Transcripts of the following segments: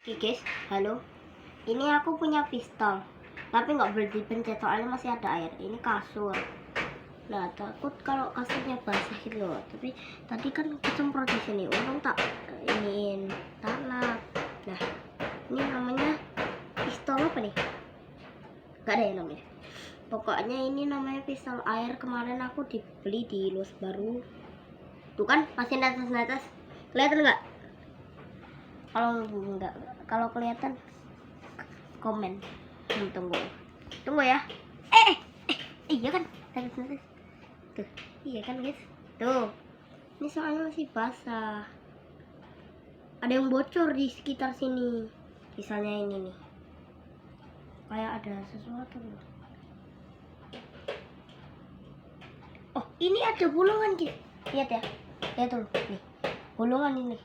Oke guys, halo. Ini aku punya pistol, tapi nggak boleh dipencet soalnya masih ada air. Ini kasur. Nah, takut kalau kasurnya basah gitu loh. Tapi tadi kan kecemprot di sini. Untung tak iniin tanah. Nah, ini namanya pistol apa nih? Gak ada ya namanya. Pokoknya ini namanya pistol air. Kemarin aku dibeli di Los Baru. Tuh kan, masih netes-netes. Kelihatan nggak? Kalau enggak, kalau kelihatan komen. Tunggu ya. Iya kan, tuh, iya kan guys, tuh. Ini soalnya masih basah. Ada yang bocor di sekitar sini. Misalnya ini nih, kayak ada sesuatu. Oh, ini ada bolongan guys. Lihat ya, lihat tuh, nih, bolongan ini.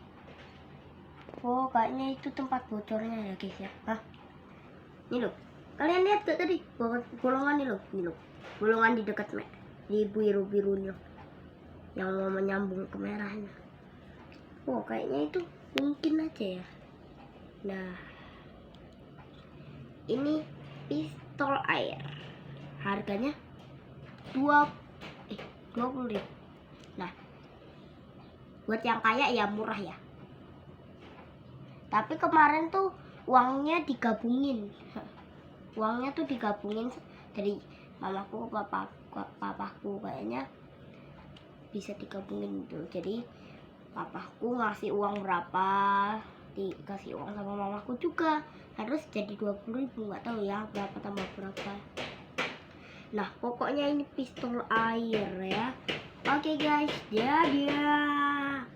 Oh, kayaknya itu tempat bocornya ya guys ya. Hah? Ini loh. Kalian lihat gak tadi? Bolongan ini loh. Ini loh. Bolongan di dekat di biru-biru ini loh. Yang mau menyambung ke merahnya. Oh, kayaknya itu mungkin aja ya. Nah, ini pistol air. Harganya 20.000. Nah, buat yang kaya ya murah ya. Tapi kemarin tuh uangnya digabungin. Uangnya tuh digabungin dari mamaku ke papaku, kayaknya bisa digabungin tuh. Jadi papaku ngasih uang berapa, dikasih uang sama mamaku juga, harus jadi 20.000. Nggak tahu ya berapa tambah berapa. Nah, pokoknya ini pistol air ya. Oke guys, dadah.